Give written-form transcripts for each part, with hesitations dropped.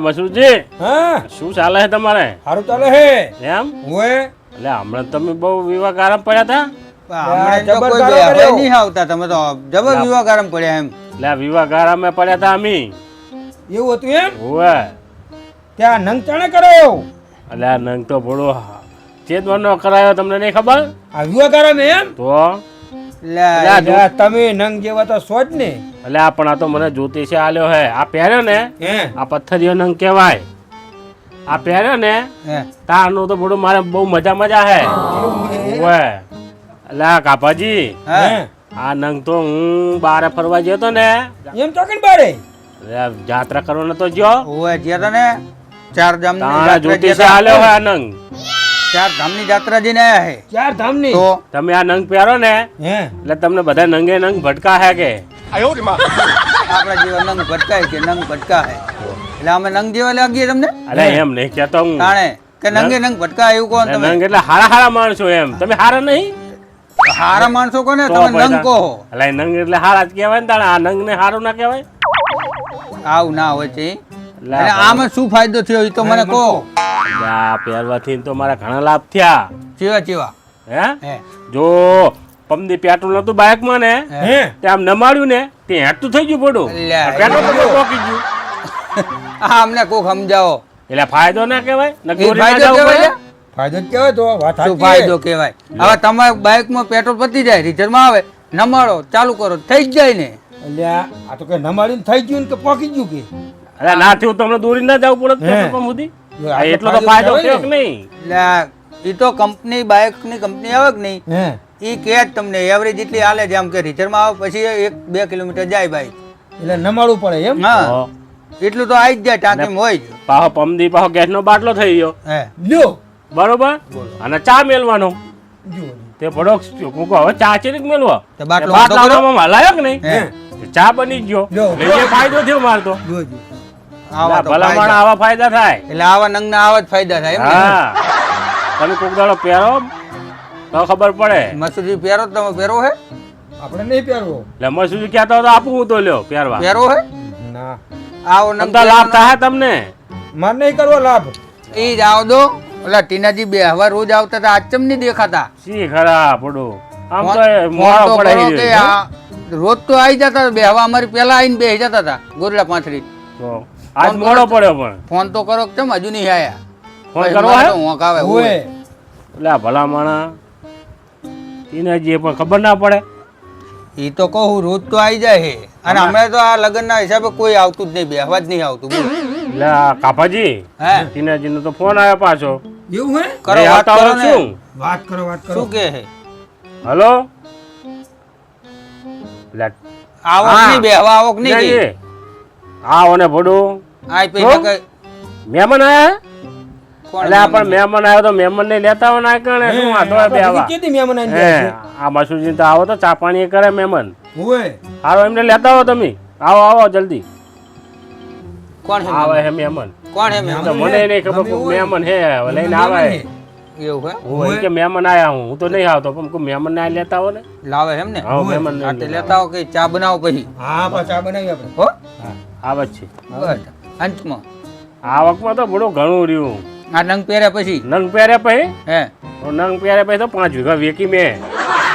મસુરજી, હા શું ચાલે છે તમારે? સારું ચાલે હે એમ? ઓએ એટલે હમણાં તમે બહુ વિવાહ આરામ પડ્યા હતા. હમણાં તો જબર કોઈ ગાળો બેહવાય કર્યો. નહીં આવતા, તમે તો જબર વિવાહ ગરમ પડ્યા એમ. એટલે આ વિવાહ આરામ પડ્યા હતા અમે. એવું હતું એમ ઓવે. ત્યાં નંગ ચાણે કરાયો એટલે આ નંગ તો ભોળો ચેતવનનો કરાયો, તમને નહીં ખબર? આ વિવાહ કરામે એમ તો લે, અલ્યા, તમે નંગ જેવા તો છો જ ને એટલે આ પણ આ તો મને જ્યોતિષે આલ્યો હે. આ પહેર્યો ને, હે આ પથ્થરિયો નંગ કહેવાય. આ પહેર્યો ને હે. તારનું તો ભોળું મારે બહુ મજા હે. ઓવે. એટલે આ કાપાજી, હે. હે આ નંગ તો હું બારે ફરવા ગયો તો ને, એમ ચોકન બારે એટલે આ જાત્રા કરવા નતો ગયો. ઓવે જ્યાં તા ને ચાર ધામની તારા જાત્રા જ્યોતિષે જ્યાં તા. આલ્યો હે આ નંગ. ચાર ધામની જાત્રા જઈને આયા હે. ચાર ધામ ની તો તમે આ નંગ પહેરો ને હે એટલે તમને બધા નંગે નંગ ભટકા હે કે. આપણા જેવા નંગ ભટકાય કે નંગ ભટકા હે, એટલે અમે નંગ જેવા લાગીએ તમને અરે એમ નહીં કહેતો હું. તાણે કે નંગે નંગ ભટકા એવું કોણ તમે? નંગ એટલે હારા માણસો એમ. તમે હારા નહીં? હારા માણસો કોને તો તમે નંગ પછી કહો? એટલે નંગ એટલે હારા જ કહેવાય ને તાણે. આ નંગ ને હારું ના કહેવાય? આવું ના હોય છે. એટલે એટલે આમાં શું ફાયદો થયો એ તો મને કહો. આ પહેરવાથી તો મારા ઘણા લાભ થયા. ચેવા ચેવા હે? હે જો પમદી પેટ્રોલ નતું બાઇકમાં ને, હે તે આમ નમાડ્યું ને તે હેઠું થઈ ગયું પડું. અલ્યા, પેટ્રોલ તો પોકી ગયું. આ અમને કોક સમજાવો. એટલે ફાયદો ના કહેવાય? એ નકરી ના ફાયદો જવું કહેવાય પડે? છે? ફાયદો જ કહેવાય તો વાત શું સાચી ફાયદો છે. કહેવાય? હવે તમારા બાઇકમાં પેટ્રોલ પતી જાય, રિઝર્વમાં આવે, નમાડો ચાલુ કરો થઈ જ જાય ને. અલ્યા આ તો કે નમાડીને થઈ ગયું ને કે પોકી ગયું કે અરે ના થયું તમને દોરી ના જવું પડે હે. પેટ્રોલ પંપ સુધી? આ તો એટલો તો ફાયદો ફાયદો કહેવાય થયો કે ને. નહીં? એટલે એ તો કંપની બાઇકની કંપની આવે કે નહીં, હે એ કહે જ તમને એવરેજ જેટલી હાલે છે, આમ કે રિઝર્વમાં આવે પછી 1-2 કિલોમીટર જાય બાઇક. એટલે નમાડવું પડે એમ હા તો એટલું તો આવી જ જાય, ટાંકીમાં હોય જ. પાહો પમદી પાહો ગેસનો બાટલો થઈ ગયો, હે લ્યો બરોબર? અને ચા મેલવાનો જુઓ તે પડોક હવે ચા ચેરીક મેલવો. તો બાટલો તે બાટલામાં વાંધો કરો. આમ હલાયો કે નહીં? હે. તે ચા બની જ ગયો. લ્યો. એટલે એ ફાયદો થયો મારે તો. જોજો આવા તો ભલા માણસ ફાયદા. આવા ફાયદા થાય. એટલે આવા નંગના આવા જ ફાયદા થાય એમ ને? હા, તમે કોક દાડો પહેરો તો ખબર પડે. મસૂરી પહેરો તો તમે પહેરો હે? આપણે નહીં પહેરવો એટલે મસૂરી કહેતો તો આપું હું તો લ્યો પહેરવા. પહેરો હે? ના આવો નંગ તમને લાભ થાય તમને. માર નહીં કરવો લાભ એ જ આવો દો. ઓલા ટીનાજી બે હવા રોજ આવતા હતા, આજ ચમ નહીં દેખાતા? સી ખરા પડું આમ તો ફોન મોડો તો પડે કરો કે આ રોજ તો આવી જતા હતા, બે હવા અમારી પેલા આવીને બેસી જતા હતા ગોરલા પાંથરી. તો આજ મોડો પડ્યો પણ ફોન તો કરો કે ચમ હજુ નહીં આયા? ફોન પછી કરવો મારે હે? તો હોંક આવે. ઓએ ઓય. એટલે આ ભલા માણા એને જે પણ ખબર ના પડે. ઈ તો કહું રોજ તો આવી જાય હે, અને હમણાં તો આ લગ્નના હિસાબે કોઈ આવતું જ નહીં, બેહવા જ નહીં આવતું. બોલો. એટલે આ કાપાજી હે ટીનાજીનો તો ફોન આવ્યો પાછો. એવું હે કરો એ વાત આવતા કરો હોય ને. શું? વાત કરો શું કે હે? હલો એટલે આવક હા. નહીં, બેહવા આવક નહીં કે? ટીનાજી, આવો ને ભડું આય પૈસા કઈ મહેમાન આયા? કોણ એટલે આ પણ મહેમાન આવ્યો તો મહેમાન ને લેતા હોય ના કણે શું વાંધો હોય બે આવા? કેદી મહેમાન આઈને હે, જાય છે? આ મસુજી તો આવો તો ચા પાણી એ કરે મહેમાન. ઓએ હારો એમને લેતા આવો તમે. આવો આવો જલ્દી. કોણ હે આવે મહેમાન? હે મહેમાન. કોણ હે તો મહેમાન? મને નહીં ખબર કોઈ મહેમાન હે હવે લઈને આવે. એવું હે? હું કે મહેમાન આયા હું તો નહીં આવતો પણ કોઈ મહેમાન ને લેતા હો ને. લાવે એમ ને? હા મહેમાન આ તે ને લેતા આવો કે ચા બનાવો પછી. હા પાછા બનાવી આપણે હો આવે જ છે. બસ. અંતમાં આવકમાં તો બડું ઘણું રહ્યું. આ નંગ પહેર્યા પછી નંગ પહેરે પછી હે તો નંગ પહેરે પછી તો 5 વીઘા વેકી મેં.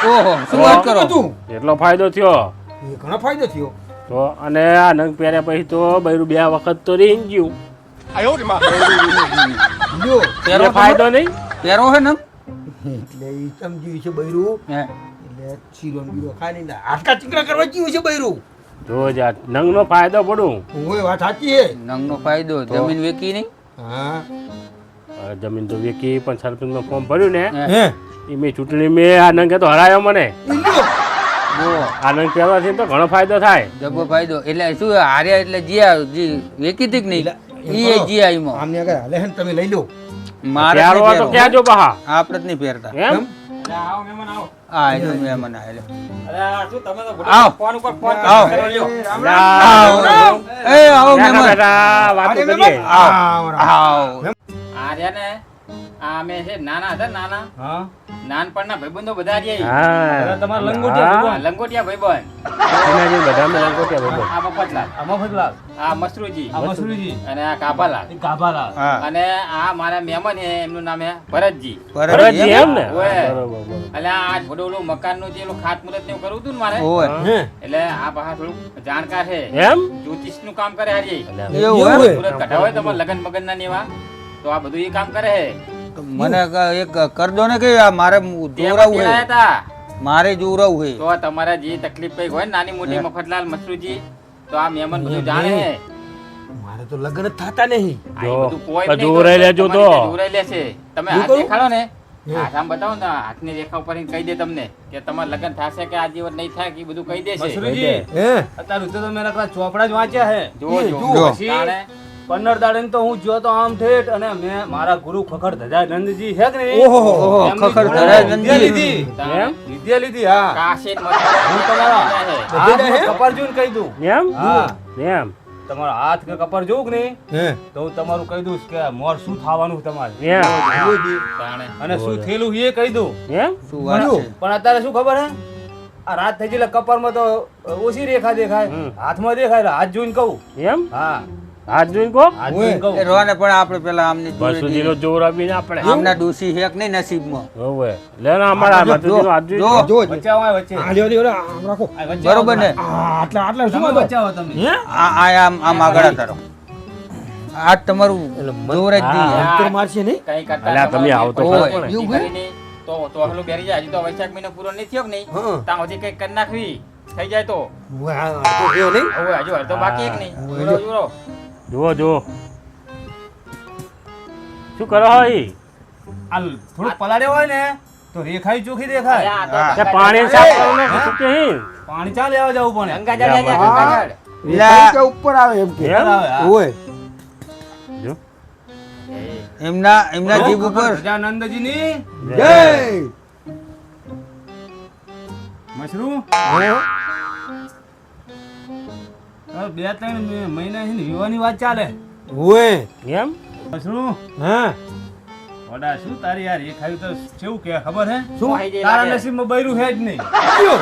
ઓહો શું વાત કરો? હતું એટલો ફાયદો થયો. એ ઘણો ફાયદો થયો તો અને આ નંગ પહેર્યા પછી તો બૈરું 2 વખત તો રહી ગયું. લ્યો પહેરો એટલે ફાયદો નહીં. પહેરો હે નંગ? એટલે ઈ સમજ્યું છે બૈરું હે એટલે ચીરો ને બીરો ખાઈ નહીં આટકા ચીકણા કરવા જીવ છે બૈરું જો જા નંગ નો ફાયદો પડું. ઓએ વાત સાચી હે નંગનો ફાયદો જમીન વેકી નહીં? હા હવે જમીન તો વેકી પણ સરપંચમાં ફોર્મ ભર્યું ને હે એ મેં ચૂંટણી મેં આ નંગે તો હરાયો મને. લ્યો જો આ નંગ પહેરવાથી તો ઘણો ફાયદો થાય. જબો ફાયદો. એટલે શું હાર્યા એટલે જીયા જી વેકી હતી કે નહીં? ઈ જીયા ઈમાં. આમને આગળ હાલે હે ને તમે લઈ લો મારે જ પહેરવા નહીં તો પહેરવો. ક્યાં જો બહા આપણે જ નહીં પહેરતા. એમ કેમ? હા એનો મહેમાન આવેલો. આવો. એ આવો બેઠા મહેમાન. બેઠા વાતો અરે કરીએ. મહેમાન, આવો. આવો. આર્યા ને આ અમે છે નાના હતા નાના હા નાનપણના ભાઈબંધો બધા જ હા તમારા લંગોટિયા હા. ભગવાન. લંગોટિયા ભાઈબંધ એના જે બધા મેં લંગોટિયા બોલો. આ મફતલાલ આ મફતલાલ, આ મસરૂજી આ મસરૂજી, અને આ કાભાલાલ એ ગાભાલાલ. હા અને આ મારા મહેમાન છે એમનું નામ છે ભરતજી ભરતજી એમ ને ઓય. બરોબર બરોબર. એટલે આ બધું ઓલું મકાનનું જે ઓલું ખાતમુહૂર્ત ને એવું કરવું હતું ને મારે ઓય હે એટલે આ પાછા થોડું જાણકાર છે એમ જ્યોતિષનું કામ કરે હારી એટલે એવું એવું હે? હે? મુહૂર્ત કઢાવે તમારે લગન મગન ના ને એવા તો આ બધું એ કામ કરે છે મને એક કર દો ને કે આ મારે તેમાં જોરાવું તેડાયા હે હતા. મારે જોરાવું હે તો તમારે જે તકલીફ કઈ હોય ને નાની મોટી મફતલાલ મસરૂજી તો આ મહેમાન બધું જાણે છે મારે તો લગ્ન જ થતા નહીં. આ એ જો, બધું કોઈ તો જ નહીં જોરાઈ કરતું. લેજો તમારી તો. રીતે જોરાઈ લેશે તમે એવું હાથ કરું? દેખાડો ને હે. હાથ આમ બતાવો ને હાથની રેખા ઉપર કહી દે તમને કે તમારે લગ્ન થશે કે આ જીવન નહીં થાય કે એ બધું કહી દેશે મસરૂજી, હે અત્યારે તો મેં નકરા ચોપડા જ વાંચ્યા હે. જુઓ એ, જુઓ જો. પછી તાણે 15 દાડે તો હું જ્યો તો આમ ઠેઠ અને મેં મારા ગુરુ ખખડ ધજા નંદજી છે કે નહીં? ઓહો, એમની ખખડ જોડે ધજા વિદ્યા નંદજી. લીધી. તાણે વિદ્યા લીધી, હા. કાશી હું તમારા મથુરા હાથ કપાર જોઈને કહી દઉં. એમ હા. એમ તમારો હાથ કે કપાર જોઉં કે નહીં તો હું તમારું કહી દઉં કે મોર શું થવાનું છે તમારે એમ તાણે અને શું થયેલું એ કહી દઉં. એમ શું વાત છે પણ અત્યારે શું ખબર હે આ રાત થઈ ગઈ એટલે કપારમાં તો ઓછી રેખા દેખાય, હમ. હાથમાં દેખાય એટલે હાથ જોઈને કહું. એમ હા, હાથ જોઈને કહો હાથ જોઈને કહું. એ રોને પણ આપણે પેલા આમની બસુજીનો જોડે જોર આપીને આપણે આમના ડોસી હે કે નહીં નસીબમાં હોવે લે ને અમારા બસુજીનો હાથ જો જોઈને જો વચ્ચે આવો, આ વચ્ચે. આ વચ્ચે આવો. બરોબર ને તમે વચ્ચે આવો તમે. આમ આગળ તારો આ તમારું જોર જ નહીં કઈ કરતા અલ્યા તમે તમારે આવો તો ઓય. ખરો પણ. ઈ કરીને તો હલું બેરી જાય હજી તો વૈશાખ મહિનો પૂરો નહીં થયો કે નહીં ત્યાં સુધી કઈ કરી નાખવી થઈ જાય તો હવે હજુ અડધો બાકી એક નહીં જુરો જુરો જુઓ જુઓ શું કરો હોય આ થોડું પલાળ્યો હોય ને તો રેખાઈ ચોખ્ખી દેખાય. અલ્યા, આ તો હા. તે ગંગા પાણી જળ સાફ જાય. કરો ને શું કે હી? પાણી ચા લેવા જવું પડે. ગંગા જળ જાય, ગંગા જળ. લા, ઉપર આવે એમ કે. એમ? આવે, હા. જો. એમના જીભ ઉપર ગજાનંદજીની જય. મશરૂમ હવે 2-3 મહિના છે ને વિવાહની વાત ચાલે. એમ મશરૂમ વડા શું તારી યાર એ ખાયું તો કેવું કે ખબર હે વાહી જાય તારા લાગે. નસીબમાં બૈરું હે જ નહીં. જો.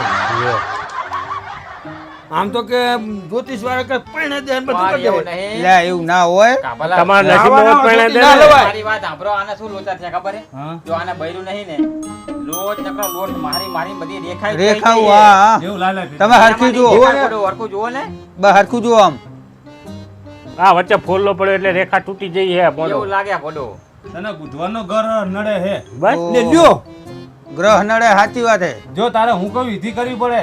આમ તો કે જ્યોતિષ વાળા કે પૈણે દે ને બધું મારી કરી એવું દે. નહીં. લા એવું ના હોય કાબલા. તમારા નસીબમાં પહેલા દે ના ને. લેવાય. મારી વાત સાંભળો, આને શું લોચા થયા ખબર હે? હા. જો આને બૈરું નહીં ને લોટ નકરો લોટ મારી મારી બધી રેખાઈ રેખાઓ હા એવું લાલે તમે હરખી જુઓ હરખું જુઓ ને બસ હરખું જુઓ આમ આ વચ્ચે ફોલ્લો પડ્યો એટલે રેખા તૂટી જઈ હે બોલો એવું લાગે ભોડો. તને બુધવારનો ઘર નડે હે. બસ ઓ. લે લ્યો. ગ્રહ નડે સાચી વાત હે જો તારે હું કહું વિધિ કરવી પડે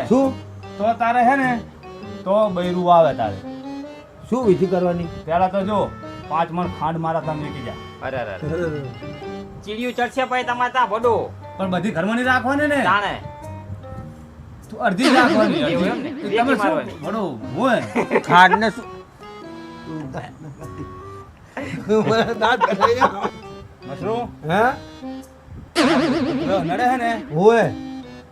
તો તારે હે ને તો બૈરું આવે તારે. શું વિધિ કરવાની? પેલા તો જો 5 મણ ખાંડ મારા તમે મૂકી જા. અરે અરે ચીડિયું ચડશે પછી તમારે ત્યાં ભોડો પણ બધી ઘરમાં નહીં રાખવાની ને જાણે તું અડધી જ રાખવાની એવું એમ ને? અડધી. વેગી તમે શું મારવાની. ભડો હોય ખાંડ ને શું મશરૂમ હા ગ્રહ નડે હે ને હોય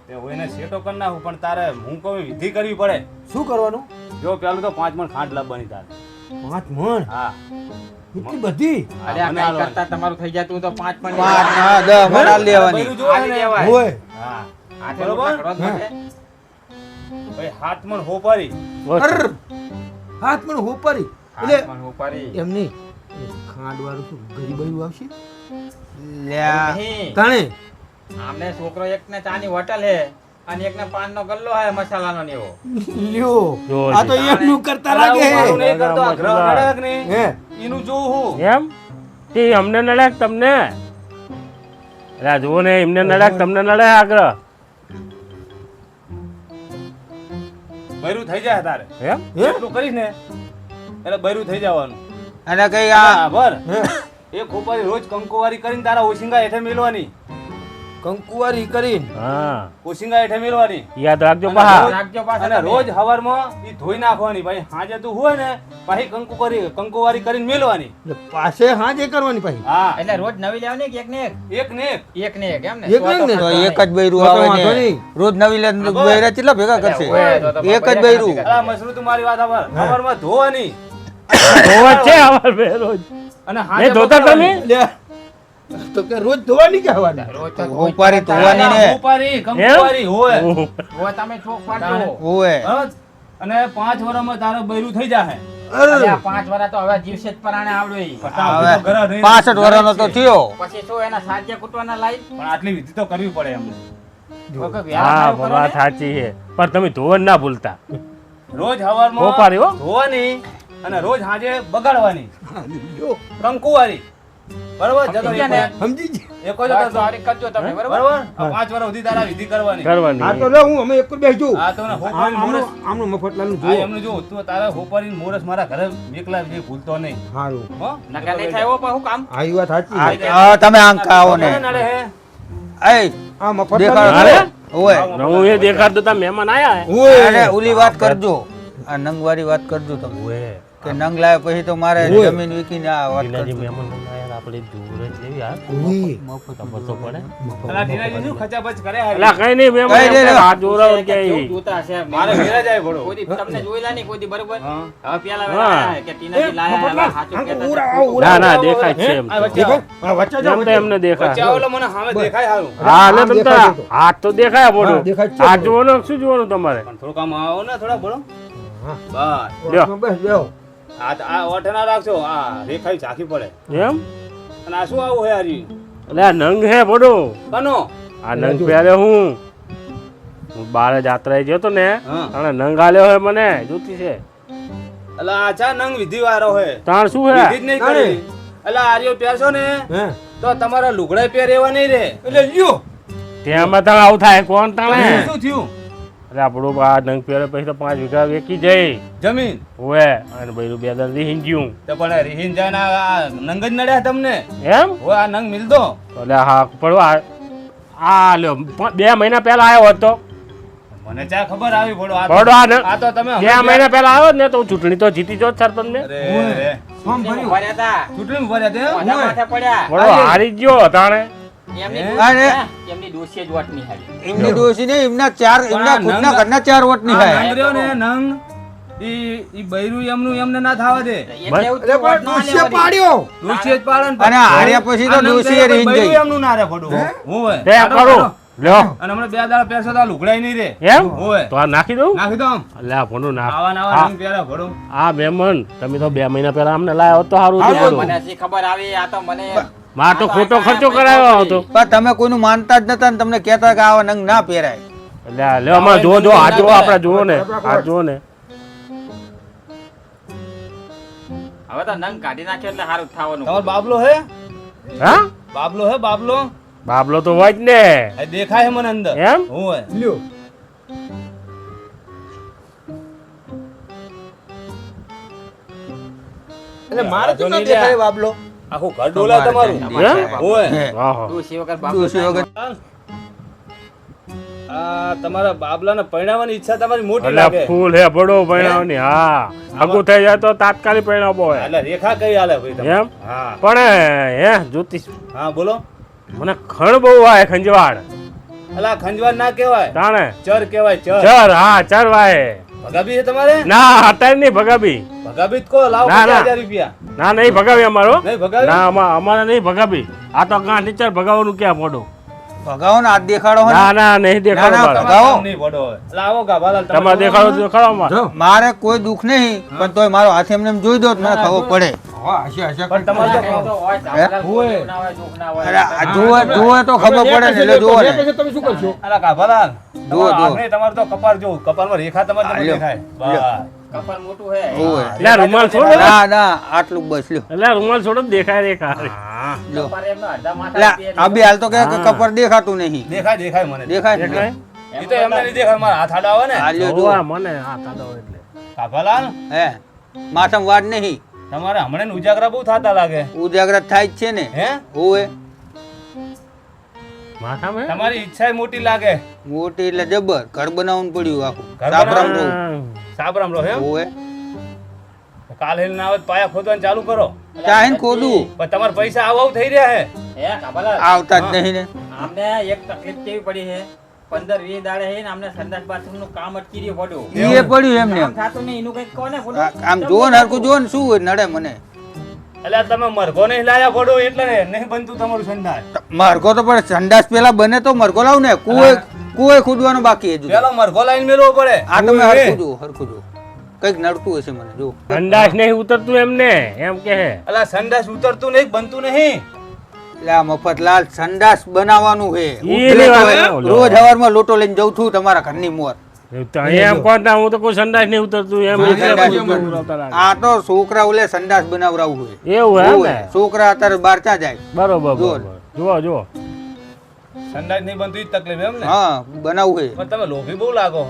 તે હોયને સેટો કરી નાખું પણ તારે હું કહું વિધિ કરવી પડે. શું કરવાનું? જો પેલું તો 5 મણ ખાંડ લાવવાની તારે. 5 મણ હા એટલી બધી? અરે આ કઈ કરતા તમારું થઈ જતું તો 5 પણ પાંચ હા 10 મણ લેવાની બૈરું જોવે આલી ને. લેવાય. હોય હા આઠે બરોબર? રોટલા કરવા જ પડે. ભાઈ 7 મણ હોપારી બસ. અર! હાથ મને હોપારી એટલે હાથ પણ ઉપાડી. એમ નહીં ખાંડ વાળું શું ગરીબાઈ આવશે લ્યા નહીં. તાણે આમને છોકરો એક ને ચાની હોટલ હે અને એક ને પાન નો ગલ્લો હે મસાલાનો ને એવો. લ્યો જો આ તો એમનું કરતા લાગે અલા, હું મારું હે નહીં કરતો, આ ગ્રહ નડે કે નહીં? હે એનું જોઉં હું. એમ તે અમને નડે કે તમને અરે જુઓ ને એમને નડે કે તમને નડે આગ્રહ બૈરું થઈ જાય તારે એમ એટલું કરીશ ને એટલે બૈરું થઈ જવાનું. અને કઈ આ હા ભર એક ખોપારી રોજ કંકુવારી કરીને તારા ઓશિંગા હેઠે મેલવાની. કંકુવારી કરીને હા ઓશિંગા હેઠે મેલવાની યાદ રાખજો અને બહાર રોજ- રાખજો પાછા અને તમે. રોજ હવારમાં ઈ ધોઈ નાખવાની. ભાઈ હાજે તું હોય ને પાછી કંકુવારી કરીને મેલવાની. એટલે પાસે હાજે કરવાની પાછી હા એટલે રોજ નવી લેવાની કે એક ને એક ને એક. એક એક ને એક એમ ને એક ને એક તો ને? એક જ બૈરું તો આવે વાંધો ને નહીં. રોજ નવી લે બૈરા કેટલા ભેગા કરશે ઓય, તો એક જ બૈરું અલા મસરૂ તું મારી વાત સાંભળ. હવારમાં ધોવાની ધોવા જ છે અમાર બે રોજ અને નહીં ધોતા તમે બગાડવાની. તો કે રોજ ધોવાની કે હવાની રોજ તો ઉપારી ધોવાની ને ઉપારી કંકુવારી હોય હોય તમે ચોક પાડજો ઓએ બરાબર? અને 5 વર્ષમાં તારે બૈરું થઈ જાહે અલ્યા 5 વર્ષ તો હવે જીવશે જ પરાણે આવડે ઈ. હવે ઘરે રહીને 65 વર્ષનો તો થયો પછી શું એના સાજ્યા કૂટવાના લાઈ પણ આટલી વિધિ તો કરવી પડે એમને કોઈ કોઈ હા વ્યાહ કરો વાત ને. સાચી છે પણ તમે ધોવન ના ભૂલતા રોજ હવારમાં હોપારી હો. ધોવાની અને રોજ સાંજે બગાડવાની કંકુવારી બરોબર જતો સમજી ગયા ને? સમજી જી એકો જ બસ હતો. સારી કરજો તમે બરોબર બરોબર આ 5 વર્ષ સુધી તારા વિધિ કરવાની હા તો કરવાની લે હું અમે એક બેસજો આ તો ને હોપારી મોરસ આમનું મફતલાલનું આ જો એમનું જો તું તારા હોપારી મોરસ મારા ઘરે એકલા જે ભૂલતો નહીં હારું હો નકા નહીં થાય એવો પણ હું કામ આ ઈ વાત સાચી હા, તમે આંક આવો ને નડે હે એ આ દેખાડો મફતલાલ ઓએ હું એ દેખાડતો તા મહેમાન આયા હે ઓય અરે ઓલી વાત કરજો આ નંગવાળી વાત કરજો તમે ઓએ કે નંગ લાવે પછી તો મારે ઓય. જમીન વિકીને આ વાત ટીનાજી કરજો મહેમાન આયા આપણે દૂર જ જેવી યાર ઓય ખબર તો પડે અલા ટીનાજી શું ખચાપચ કરે હારી? એટલે કઈ નહીં મહેમાન કઈ નહીં, એમ હાથ જોરાવો કે કેવું જોતા હશે મારે ઘેરે જાય ભડો કોઈ દી તમને જોયેલા નહીં કોઈ દી બરોબર હા. હવે પેલા હા. વેલા કે ટીનાજી લાયા હવે સાચું કહેતા ઉરા, હતા. ઉરા. ના ના દેખાય જ છે એમ આ તો. વચ્ચે આવો. હા વચ્ચે જાઓ, એમ તો વચ્ચે. એમને વચ્ચે દેખાય આવો એટલે મને સામે દેખાય હારું હા એટલે આમ તમ દેખાય તાર છે તો. હાથ તો દેખાય હા, બોલો દેખાય જ છે હાથ તો. જોવાનું શું જોવાનું તમારે પણ થોડુંક આમ આવો ને થોડા ભડો હા. બસ લ્યો. બસ બેહો. આ ઓઠે ના રાખશો આ રેખાઈ ઝાંખી પડે એમ અને આ શું આવું હે હારી એટલે આ નંગ હે બોલો કનો આ નંગ પહેરે હું બારે જાત્રાએ ગયો તો ને હા. તાણે નંગ આલ્યો હે મને જોતી છે એટલે આ ચા નંગ વિધિ વાળો હે તાણ શું વિધિ હે જ નહીં કરી એટલે આર્યો પહેરશો ને હે તો તમારા લુગડા પહેર એવા નહીં રે એટલે લ્યો તેમાં તાણ આવું થાય કોણ તાણે શું થયું એટલે આપણું આ નંગ પહેરે પછી તો 5 વીઘા વેકી જઈ જમીન ઓએ અને બૈરું બે દર રીહીન ગયું તો પણ રીહીન જાય ને આ નંગ જ નડ્યા તમને એમ હોય આ નંગ મિલ દો એટલે હા પડવા આ લ્યો 2 મહિના પહેલા આવ્યો હતો મને ચા ખબર આવી પડો પડો આ નંગ આ તો તમે 2 મહિના પહેલા આવ્યો જ ને તો હું ચૂંટણી તો જીતી જો સરપંચ ને અરે ફોર્મ ભર્યું ભર્યા હતા. ચૂંટણી ભર્યા તે મોઢા માથે પડ્યા પડો હારી જ ગયો તાણે એમની અરે. એમની ડોશી જ વોટ નહીં હારી એમની ડોશી ને એમના ચાર એમના ખુદના ઘરના 4 વોટ ની આ થાય નંગ રહ્યો ને નંગ ઈ બૈરું એમનું એમને ના થાવા દે એટલે એવું એટલે તો વોટ પણ ના ડોશીએ લેવા દે. પાડ્યો ડોશી જ પાડે ને અને હાર્યા પછી તો આ નંગ ડોશીએ તો રીહીન બૈરું ગઈ. એમનું ના રે પડું હોય તે કરું લ્યો અને હમણાં 2 દાડા પહેરશો તો આ લુગડાય નહીં રે એમ હોય તો આ નાખી દઉં નાખી દો આમ એટલે આ ભોનું નાખ આવા નવા નંગ પહેરા ભડો આ મહેમાન તમે તો 2 મહિના પહેલા અમને લાવ્યો તો સારું હતું મને બોલો હજી ખબર આવી આ તો મને માર તો ખોટો ખર્ચો કરાવ્યો હતો પણ તમે કોઈનું માનતા જ નતા ને તમને કહેતા કે આવા નંગ ના પહેરાય એટલે આ લ્યો અમારે જો આ જો આપણે જુઓ ને આ જુઓ ને હવે તો નંગ કાઢી નાખ્યો એટલે સારું જ થવાનું તમારો બાબલો હે હા બાબલો હે બાબલો બાબલો તો હોય જ ને આ દેખાય હે મને અંદર એમ હોય લ્યો એટલે મારે તો ના દેખાય બાબલો આખું ઘર ડોલા તમારું એમ? હોય આહા. ડોશી વગર બાપ ડોશી વગર આ તમારા બાબલાને પરણાવવાની ઈચ્છા તમારી મોટી એટલે લાગે ફૂલ હે બડો પરણાવની હા આગું થઈ જાય તો તાત્કાલિક પરણાવો હોય એટલે રેખા કઈ હાલે ભાઈ તમે? એમ હા પણ હે જ્યોતિષ હા બોલો મને ખણ બહુ આવે ખંજવાળ અલા ખંજવાળ ના કહેવાય તાણે ચર કહેવાય ચર ચર હા ચર વાય ભગાબી છે તમારે ના અત્યારે નહીં ભગાબી ભગાબી જ કહો લાવો ના, ના. 50,000 રૂપિયા ના નહીં ભગાવી અમારો નહીં ભગાવી ના અમારે નહીં ભગાવી આ તો ગાંઠ નીચર ભગાવવાનું ક્યાં પડો ભગાવો ને હાથ દેખાડો હો ને. ના ના નહીં દેખાડો ના, મારે. ભગાવો. તમારે નહીં પડો હવે. લાવો ગાભાલાલ તમારે દેખાડો તો દેખાડો અમારે. જો મારે કોઈ દુઃખ નહીં પણ તોય મારો હાથ એમને એમ જોઈ દો તો મને ખબર પડે હા હશે હશે પણ તમારે તો જો હોય ઝાપડા કોઈ દુઃખ ના હોય દુઃખ ના હોય અરે આ જોવે જોવે તો ખબર પડે ને એટલે જોવો ને પછી તમે શું કરશો અલા ગાભાલાલ જુઓ, તમારા જુઓ. આંખની તમારે તો કપાળ જો કપાળમાં રેખા તમારે હા, તમે લ્યો. દેખાય બસ કપાળ મોટું હે ઓવે. એટલે આ રૂમાલ છોડો ને. ના ના આટલું બસ લ્યો એટલે આ રૂમાલ છોડો ને દેખાય રેખા લ્યો કપાળ એમનો અડધા માથા એટલે આપીએ એટલે આ બી હાલ તો કે કપર દેખાતું નહીં દેખાય દેખાય મને દેખાય ને દેખાય એ તો એમને નહીં દેખાય મારા હાથ આડા આવે ને આ લ્યો જુઓ. જોવા મને હાથ આડો એટલે ગાભાલાલ હે માથામાં વાડ નહીં તમારે હમણાં ઉજાગરા બહુ થતા લાગે ઉજાગરત થાય જ છે ને હે ઓવે માથામાં તમારી ઈચ્છા મોટી લાગે મોટી એટલે જબર ઘર બનાવવાનું પડ્યું આખું ઘર સાબરામ બનાવવાનું? રહું સાબરામ રહો એમ ઓવે કાલ હેલ ના આવે તો પાયા ખોદવાનું ચાલુ કરો ચાહે ને ખોદવું પણ તમારા પૈસા આવ થઈ રહ્યા હે હે કાબાલા આવતા જ નહીં ને આમને એક તકલીફ કેવી પડી છે 15-20 દાડે હે ને આમને સંડાસ બાથરૂમ નું કામ અટકી રહ્યું પડ્યું એ પડ્યું એમને કામ થાતું નહીં એનું કઈક કહો ને બોલો આમ જોવો ને હરખું જોવો ને શું હોય નડે મને એટલે તમે મરઘો નહીં લાયા પડો એટલે ને નહીં બનતું તમારું સંડાસ. મરઘો તો પણ સંડાસ પેલા બને તો મરઘો લાવ ને કુએ ખુદવાનું બાકી હજુ પેલો મરઘો લાઈન મેળવો પડે. આ તમે હરખું જુઓ કઈક નડતું હશે મને જો સંડાસ નહીં ઉતરતું એમને એમ કે હે. અલા સંડાસ ઉતરતું નહીં બનતું નહીં. એટલે આ મફતલાલ સંડાસ બનાવવાનું છે ઈ લેવા ઓલો. રોજ સવારમાં લોટો લઈને જઉં છું તમારા ઘરની મોર તો એમ કોણ ના હું તો કોઈ સંડાસ નહીં ઉતરતું એમ એટલે પછી ઉતરતા લાગે. આ તો છોકરા ઓલે સંડાસ બનાવરાવું છે એવું હે ઓય, ને? છોકરા અત્યારે બહાર ત્યાં જાય બરોબર જો. બરોબર જુઓ જુઓ સંડાસ નહીં બનતું ઈ જ તકલીફ એમ ને. હા બનાવવું છે પણ તમે લોભી બહુ લાગો.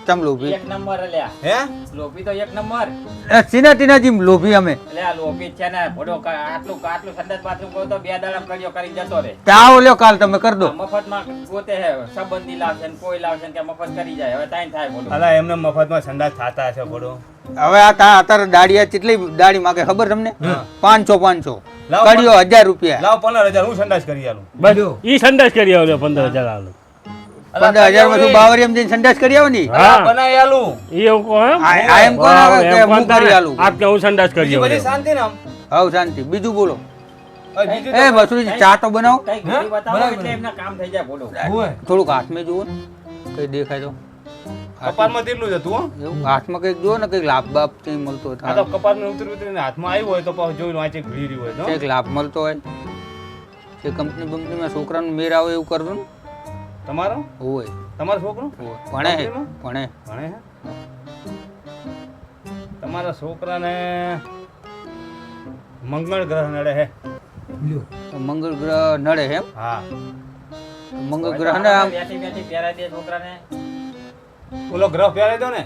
ચમ લોભી એક નંબર અલ્યા હે લોભી તો એક નંબર સીના ટીના જીમ લોભી અમે એટલે આ લોભી છે ને ભોડો આટલું સંડાસ બાથરૂમ કહો તો 2 દાડા કર્યો કરી જતો રે ત્યાં ઓલ્યો કાલ તમે કરી દો મફતમાં ગોતે હે સંબંધી લાવશે ને કોઈ લાવશે ને કે મફત કરી જાય હવે તાઈન થાય ભોડો અલા એમને મફતમાં સંડાસ થાતા હશે પડો. હવે આ અત્યારે દાડિયા કેટલી દાડી માગે ખબર તમને 500 લાવો. કડિયો 1000 રૂપિયા લાવ 15,000 હું સંડાસ કરી આલું. બસ ઈ સંડાસ કરી આવ્યો 15,000 આલો 15,000 માં શું બાવરિયામાં જઈને સંડાસ કરી આવો ની હા. બનાવી આલું. ઈ એવું કહો એમ? આ એમ કોણ આવે કે એમ હું કોણ કરી તારે? આલું આપ કે હું સંડાસ કરી બીજી બધી આવ્યો. શાંતિ ને આમ. હાવ શાંતિ બીજું બોલો હવે બીજું એ તો- મસૂરી ચા તો બનાવો કઈ ઘડી બતાવો એટલે એમના કામ થઈ જાય ભોડો થોડુંક હાથમાં જુઓ ને કઈ દેખાય તો કપાળમાં તેટલું જ હતું હો. એવું હાથમાં કઈક જુઓ ને કઈક લાભ બાપ કઈ મળતો આ તો હોય કપાળમાં ઉતરીને હાથમાં આવ્યું હોય તો પાછું જોઈને વાંચે ભીડી રહ્યું હોય તો. કઈક લાભ મળતો હોય કે કંપનીમાં છોકરાનું મેર આવે એવું કરજો ને તમારો હોય તમારો છોકરો ભણે હે કંપનીમાં? ભણે ભણે હે? તમારા છોકરાને મંગળ ગ્રહ નડે હે. તો મંગળ ગ્રહ નડે એમ હા મંગળ ગ્રહ ને આમ બેઠી બેઠી પહેરાઈ દે છોકરાને ઓલો ગ્રહ પહેરાઈ દો ને.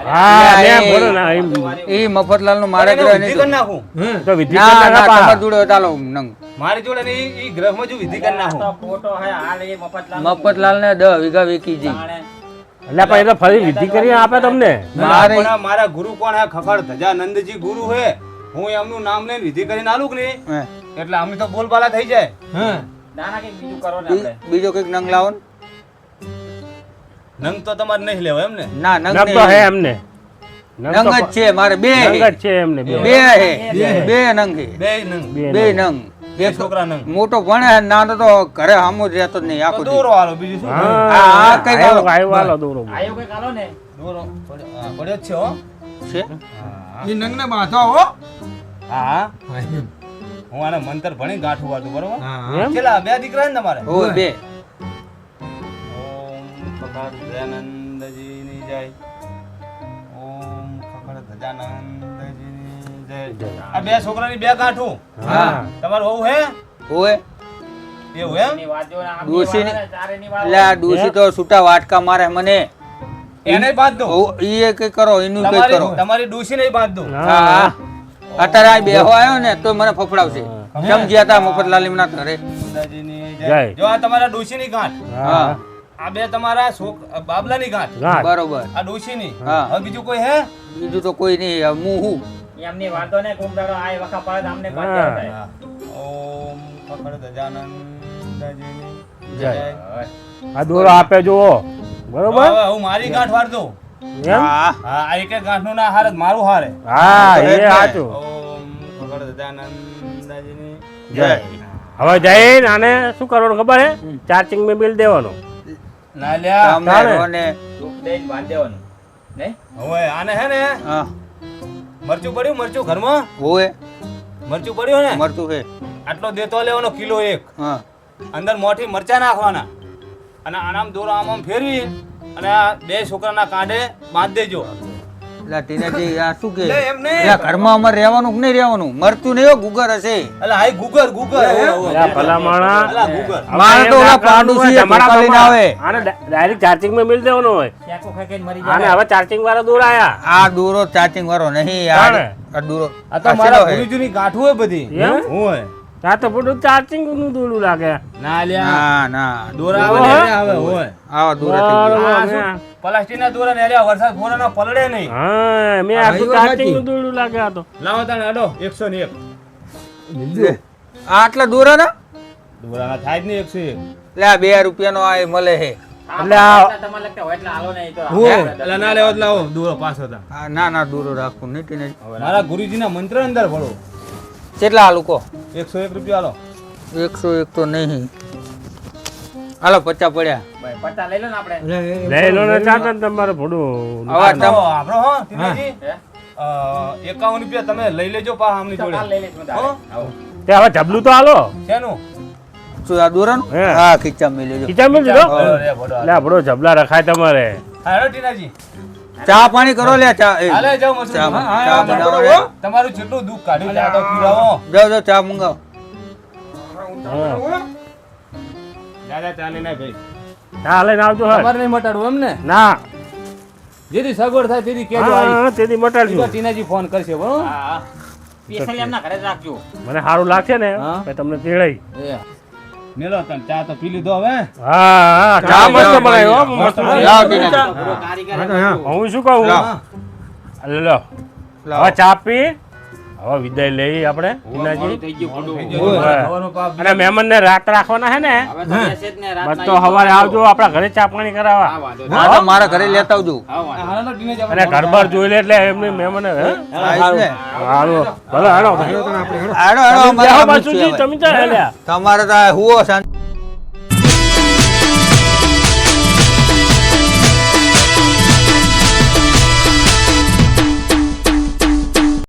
હા એ- એમ બોલો ને એમ. એ મફતલાલ નું મારે એને ગ્રહ વિધિ નહીં કરી નાખું. તો વિધિ ના કરતા ના પાહા. તમારે જોડે ચાલો નંગ મારી જોડે ને ઈ ગ્રહમાં જો વિધિ કરી આ નાખું. તો ખોટો હે હાલ એ મફતલાલ મફતલાલ ને 10 વીઘા વેકી જી જાણે એટલે પણ એ તો ફરી વિધિ કરી આપે તમને મારે પણ મારા ગુરુ કોણ હે? ખખડ ધજાનંદજી ગુરુ હે. હું એમનું નામ લઈને વિધિ કરીને આલું કે નહીં હે. એટલે અમે તો બોલબાલા થઈ જાય. નાના કઈક બીજું કરો ને આપણે બીજો કઈક નંગ લાવો ને નંગ તો તમારે નહીં લેવો એમ ને. ના નંગ નંગ તો હે નહીં. એમને નંગ નંગ તો જ છે મારે બે નંગ હે. જ છે એમને બે બે હે બે નંગ હે બે નંગ બે નંગ બે એક છોકરા નંગ. મોટો ભણે હે, નાનો તો ઘરે હામો જ રહેતો જ નહીં આખો તો દી. દોરો આલો બીજું શું? હા આ કઈ આવ્યો ગાળો? આવ્યો હાલો દોરો આયો કઈક આલો ને દોરો પડ્યો પડ્યો જ છે હો. છે હા ઈ નંગને બાંધો હો હા હું આને મંતર ભણી ગાંઠું વાળું બરોબર. હા એમ છેલ્લા બે દીકરા ને તમારે. હોય બે ઓમ ખખડ ધજાનંદજીની જય. ઓમ ખખડ ધજાનંદજીની જય. આ બે છોકરાની બે ગાંઠું હા તમારું હોવું હે હોય એવું એમ? ની વાત જો ને આમની ડોશીની- વાત ને, ચારેની વાત એટલે આ ડોશી તો છૂટા વાટકા મારે મને એને બાંધ દો. ઈ એ કઈ કરો એનું કઈ તમારી કરો તમારી ડોશી નહીં બાંધ દો. હા અત્યારે આ બેહો આવ્યો ને તો મને ફફડાવશે સમજ્યા તા મફતલાલ એમના ઘરે અંદાજીની જય. જય. જો આ તમારા ડોશીની ગાંઠ, હા આ બે તમારા બાબલાની ગાંઠ, ગાંઠ. બરોબર આ ડોશીની. હા. હવે બીજું કોઈ હે? બીજું તો કોઈ નહીં હવે હું હું એમની વાતો ને કુંભદાડો આય વખા પડે અમને હા. પાછળ થાય હા. ઓમ ખખડ ધજાનંદજીની જય. જય. આ દોરો આપે જુઓ બરોબર હવે હું મારી ગાંઠ વાળ દઉં. એમ હા હા આ એક એક ગાંઠનું ના હારે જ મારું હારે. હા એ સાચું ઓમ ખખડ ધજાનંદજીની જય. હવે જઈને આને શું કરવાનું ખબર હે ચાર્જિંગ માં બિલ દેવાનું ના લ્યા. તમે ચાલે. રોને દુઃખ દઈને બાંધી દેવાનું નહીં હવે આને હે ને હા મરચું પડ્યું, મરચું ઘરમાં હોય મરચું પડ્યું ને મરતું છે આટલો દેતો લેવાનો કિલો એક. હા અંદર મોટી મરચા નાખવાના અને આનામ દોરો આમ આમ ફેરવી અને આ બે છોકરાના કાંડે બાંધી દેજો. એટલે ટીનાજી આ શું કે લે એમ નહીં. એટલે ઘરમાં અમારે રહેવાનું કે નહીં રહેવાનું મરતું નહીં હો ગુગર હશે એટલે હાય ગુગર ગુગર અલા ભલા માણા. અલા ગુગર. મારે તો ઓલા પાડોશી એ તમારા ધોકા લઈને આવે આને ડાયરેક્ટ ચાર્જિંગ માં બિલ દેવાનું હોય ક્યાંકો ખાઈને મરી આને જાય હવે ચાર્જિંગ વાળા દોર આયા આ દોરો ચાર્જિંગ વાળો નહીં તાણે. આ દોરો આ તો મારા ગુરુજીની ગાંઠ હોય બધી. એમ? હોય. આ તો બધું ચાર્જિંગ નું દોરું લાગે ના લ્યા. ના ના દોરા આવે ને એને આવે હોય. આવા દોરા થઈ ગયા. બરોબર, આ મેં- શું? પ્લાસ્ટિકના દોરા ને એર્યા વરસાદ ફોરાના પલળે નહીં. હા મેં આખું ચાર્જિંગ નું દોરું લાગે આ તો લાવો તાણે અડો 101. આ આટલા દોરા ના દોરાના થાય જ નહીં 101. એટલે આ 2 રૂપિયાનો આ એ મળે છે એટલે આ- તમારે લગતા હોય એટલે હાલો નહીં તો એટલે ના લેવો તો લાવો દોરો પાછો તા. આ ના ના દોરો રાખવું નહીં ટીનાજી મારા ગુરુજીના મંત્ર અંદર ભળો. કેટલા હાલું કહો 101 રૂપિયા હાલો 101 તો નહીં હાલો 50 પડ્યા ભાઈ પત્તા લઈ લો ને આપણે લઈ લો ને ચાટન તમારે ભોડું હવે આપણો હો ટીનાજી હે 51 રૂપિયા તમે લઈ લેજો પા આમની કાલ જોડે લઈ લઈશું તારે. હો? આવો. તે હવે જબલું તો હાલો શેનું શું આ દોરણ હે. હા ખીચા મેં લેજો ખીચા મેં લીધો લે ભડો લે ભોડો જબલા રખાય તમારે હાલો ટીનાજી ચા પાણી કરો લે ચા એ. હાલે જાઓ મસરૂમ ચા હા, ચા હા, બનાવો બનાવો, રે. હો. તમારું જેટલું દુઃખ કાઢ્યું ચા તો પીવડાવો જાઓ જાઓ ચા મંગાવો હા. દાદા ચાલે ના ભાઈ હા લઈને આવજો હે તમારે નહીં મટાડવું એમ ને ના જેથી સગવડ થાય તેથી કેજો આવી હા તેથી મટાડજો ટીનાજી ફોન કરશે બરોબર હા હા સ્પેશિયલ એમના ઘરે જ રાખજો મને સારું લાગશે ને હા. કે તમને તેડાઈ એ મેલો તને ચા તો પી લીધો હવે હા હા ચા મસ્ત બનાવ્યો હો, મસ્ત લાવ બનાવ્યો. ટીના. પૂરો કારીગર હતો. હું શું કહું લાવ. લો લાવ. હવે ચા પી હવે વિદાય લઈ આપણે ટીનાજી મોડું થઈ ગયું ખોટું. ઓય. ખાવાનો પાપ અને મહેમાનને રાત રાખવાના હે ને હવે તો બેસે જ ને રાતના બસ તો સવારે આવજો આપણા ઘરે ચા પાણી કરાવવા હા, વાંધો નહીં. હા તો મારા ઘરે લેતા આવજો હા, વાંધો નહીં. હાલો ટીનાજી અને ઘર બાર જોઈ લે એટલે એમની મહેમાન હે આવીશ ને. હાલો ભલે હાલો હાલો, હાલો, તમે અમારે બેહો આવું જ બાજુથી, છે હવે. તમે ચાલે લ્યા તમારે તો આ હુવો શાંતિ